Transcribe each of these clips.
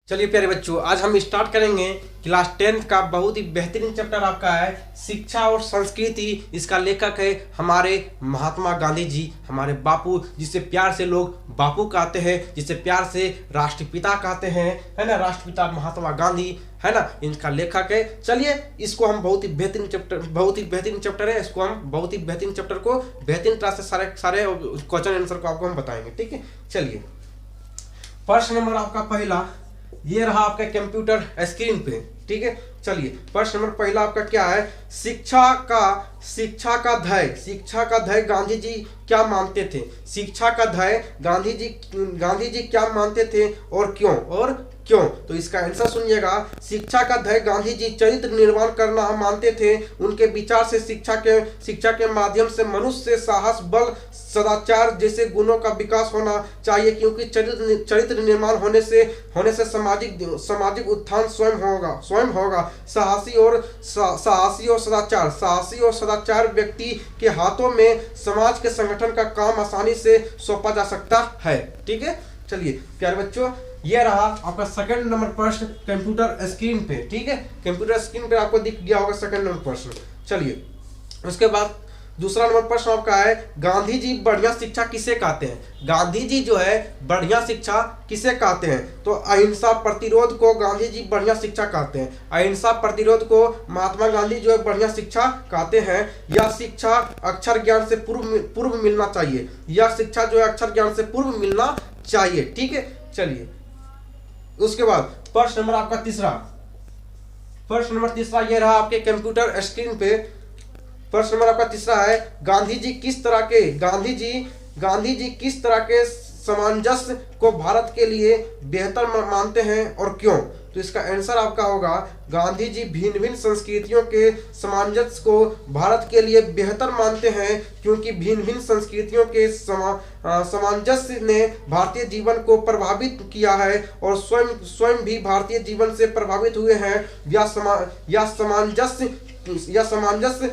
चलिए प्यारे बच्चों, आज हम स्टार्ट करेंगे क्लास 10 का बहुत ही बेहतरीन चैप्टर आपका है शिक्षा और संस्कृति। इसका लेखक है हमारे महात्मा गांधी जी, हमारे बापू, जिसे प्यार से लोग बापू कहते हैं, जिसे प्यार से राष्ट्रपिता कहते हैं, है ना। राष्ट्रपिता महात्मा गांधी, है ना, इनका लेखक है। चलिए इसको हम बहुत ही बेहतरीन चैप्टर है। इसको हम बहुत ही बेहतरीन चैप्टर को बेहतरीन तरह से सारे क्वेश्चन आंसर को आपको हम बताएंगे, ठीक है। चलिए प्रश्न नंबर आपका पहला ये रहा आपका कंप्यूटर स्क्रीन पे, ठीक है। चलिए प्रश्न नंबर पहला आपका क्या है, शिक्षा का ध्येय गांधी जी क्या मानते थे। शिक्षा का ध्येय गांधी जी क्या मानते थे और क्यों। तो इसका आंसर सुनिएगा। शिक्षा का ध्येय गांधी जी चरित्र निर्माण करना मानते थे। उनके विचार से शिक्षा के माध्यम से मनुष्य साहस, बल, सदाचार जैसे गुणों का विकास होना चाहिए, क्योंकि चरित्र निर्माण होने से सामाजिक उत्थान स्वयं होगा। साहसी और सदाचार व्यक्ति के हाथों में समाज के संगठन का काम आसानी से सौंपा जा सकता है, ठीक है। चलिए प्यारे बच्चों, ये रहा आपका सेकंड नंबर प्रश्न कंप्यूटर स्क्रीन पे, ठीक है। कंप्यूटर स्क्रीन पे आपको दिख गया होगा सेकंड नंबर प्रश्न। चलिए उसके बाद दूसरा नंबर प्रश्न आपका है, गांधी जी बढ़िया शिक्षा किसे कहते हैं। गांधी जी जो है बढ़िया शिक्षा किसे कहते हैं। तो अहिंसा प्रतिरोध को गांधी जी बढ़िया शिक्षा कहते हैं। अहिंसा प्रतिरोध को महात्मा गांधी जो है बढ़िया शिक्षा कहते हैं। यह शिक्षा अक्षर ज्ञान से पूर्व मिलना चाहिए। यह शिक्षा जो है अक्षर ज्ञान से पूर्व मिलना चाहिए, ठीक है। चलिए उसके बाद प्रश्न नंबर आपका तीसरा ये रहा आपके कंप्यूटर स्क्रीन पे। प्रश्न नंबर आपका तीसरा है, गांधी जी किस तरह के सामंजस्य को भारत के लिए बेहतर मानते हैं और क्यों। तो इसका आंसर आपका होगा, गांधी जी भिन्न संस्कृतियों के सामंजस्य को भारत के लिए बेहतर मानते हैं, क्योंकि भिन्न संस्कृतियों के सामंजस्य ने भारतीय जीवन को प्रभावित किया है और स्वयं भी भारतीय जीवन से प्रभावित हुए हैं। यह सामंजस्य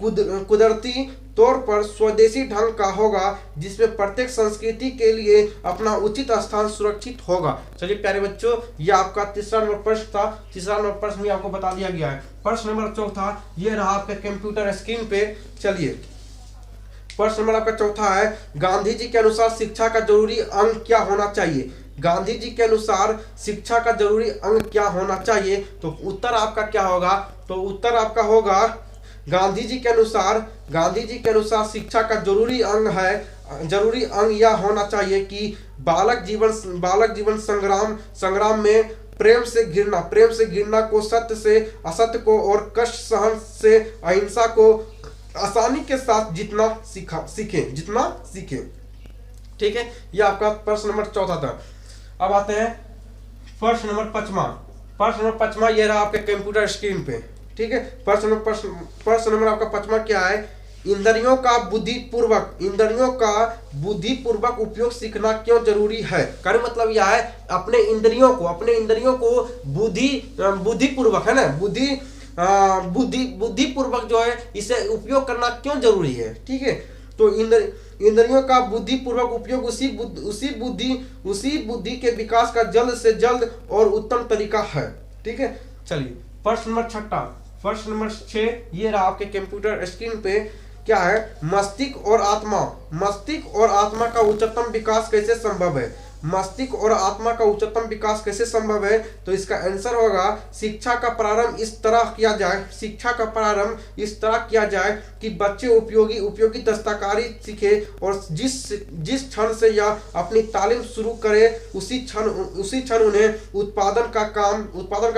कुदरती तौर पर स्वदेशी ढंग का होगा, जिसमें प्रत्येक संस्कृति के लिए अपना उचित स्थान सुरक्षित होगा। चलिए प्यारे बच्चों, ये आपका तीसरा नंबर प्रश्न था। तीसरा नंबर प्रश्न भी आपको बता दिया गया है। प्रश्न नंबर चौथा ये रहा आपके कंप्यूटर स्क्रीन पे। चलिए प्रश्न नंबर आपका चौथा है, गांधी जी के अनुसार शिक्षा का जरूरी अंग क्या होना चाहिए। गांधी जी के अनुसार शिक्षा का जरूरी अंग क्या होना चाहिए। तो उत्तर आपका क्या होगा। तो उत्तर आपका होगा, गांधी जी के अनुसार शिक्षा का जरूरी अंग यह होना चाहिए कि बालक जीवन संग्राम में प्रेम से घृणा को, सत्य से असत्य को और कष्ट सहन से अहिंसा को आसानी के साथ जितना सीखे, ठीक है। यह आपका प्रश्न नंबर चौथा था। अब आते हैं प्रश्न नंबर पांचवा ये रहा आपके कंप्यूटर स्क्रीन पे, ठीक है। प्रश्न नंबर आपका पांचवा क्या है, इंद्रियों का बुद्धिपूर्वक उपयोग सीखना क्यों जरूरी है। कहने मतलब यह है अपने इंद्रियों को बुद्धिपूर्वक, है ना, बुद्धिपूर्वक जो है इसे उपयोग करना क्यों जरूरी है, ठीक है। तो इंद्रियों का बुद्धिपूर्वक उपयोग उसी बुद्धि के विकास का जल्द से जल्द और उत्तम तरीका है, ठीक है। चलिए प्रश्न नंबर 6 ये रहा आपके कंप्यूटर स्क्रीन पे। क्या है, मस्तिष्क और आत्मा का उच्चतम विकास कैसे संभव है। मस्तिष्क और आत्मा का उच्चतम विकास कैसे संभव है। तो इसका आंसर होगा, शिक्षा का प्रारंभ इस तरह किया जाए कि बच्चे उपयोगी दस्तकारी सीखे और जिस क्षण से यह अपनी तालीम शुरू करे उसी क्षण उन्हें उत्पादन का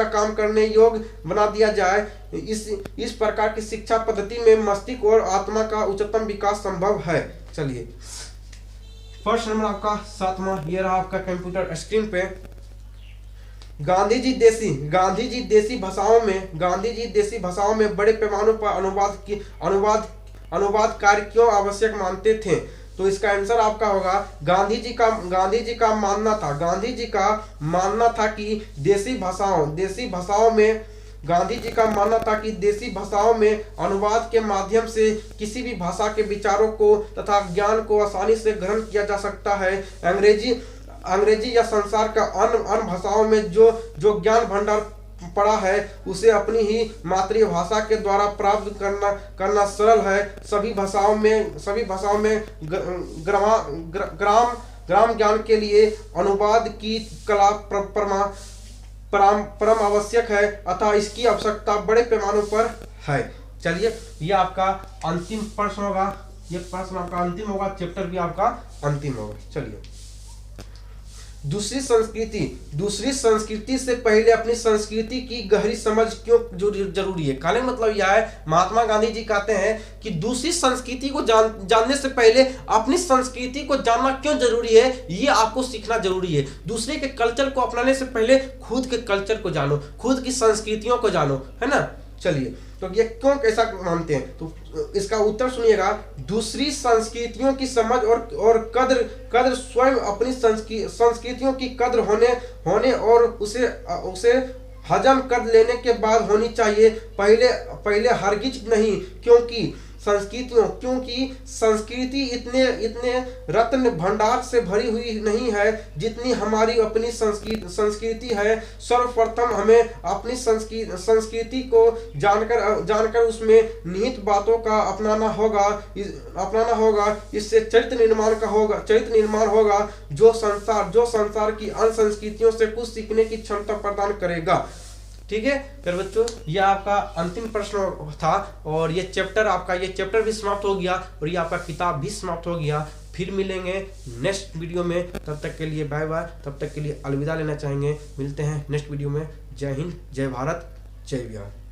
काम करने योग्य बना दिया जाए। इस प्रकार की शिक्षा पद्धति में मस्तिष्क और आत्मा का उच्चतम विकास संभव है। चलिए प्रश्न नंबर आपका 7वां ये रहा आपका कंप्यूटर स्क्रीन पे। गांधी जी देसी भाषाओं में बड़े पैमाने पर अनुवाद कार्य क्यों आवश्यक मानते थे। तो इसका आंसर आपका होगा, गांधी जी का मानना था कि देसी भाषाओं में अनुवाद के माध्यम से किसी भी भाषा के विचारों को तथा ज्ञान को आसानी से ग्रहण किया जा सकता है। अंग्रेजी या संसार का अन्य भाषाओं में जो ज्ञान भंडार पड़ा है उसे अपनी ही मातृभाषा के द्वारा प्राप्त करना सरल है। सभी भाषाओं में ग्राम ज्ञान के लिए अनुवाद की कला परम आवश्यक है, अतः इसकी आवश्यकता बड़े पैमानों पर है। चलिए, ये आपका अंतिम प्रश्न होगा, ये प्रश्न आपका अंतिम होगा, चैप्टर भी आपका अंतिम होगा। चलिए, दूसरी संस्कृति से पहले अपनी संस्कृति की गहरी समझ क्यों जरूरी है। कहने का मतलब यह है, महात्मा गांधी जी कहते हैं कि दूसरी संस्कृति को जानने से पहले अपनी संस्कृति को जानना क्यों जरूरी है, ये आपको सीखना जरूरी है। दूसरे के कल्चर को अपनाने से पहले खुद के कल्चर को जानो, खुद की संस्कृतियों को जानो, है ना। चलिए, तो ये क्यों कैसा मानते हैं, तो इसका उत्तर सुनिएगा। दूसरी संस्कृतियों की समझ और कद्र स्वयं अपनी संस्कृतियों की कद्र होने और उसे हजम कर लेने के बाद होनी चाहिए, पहले हरगिज नहीं। क्योंकि संस्कृति इतने रत्न भंडार से भरी हुई नहीं है जितनी हमारी अपनी संस्कृति है। सर्वप्रथम हमें अपनी संस्कृति को जानकर उसमें निहित बातों का अपनाना होगा। इससे चरित्र निर्माण होगा जो संसार की अन्य संस्कृतियों से कुछ सीखने की क्षमता प्रदान करेगा। ठीक है फिर बच्चों, ये आपका अंतिम प्रश्न था और ये चैप्टर भी समाप्त हो गया और ये आपका किताब भी समाप्त हो गया। फिर मिलेंगे नेक्स्ट वीडियो में, तब तक के लिए बाय बाय। तब तक के लिए अलविदा लेना चाहेंगे। मिलते हैं नेक्स्ट वीडियो में। जय हिंद, जय भारत, जय बिहार।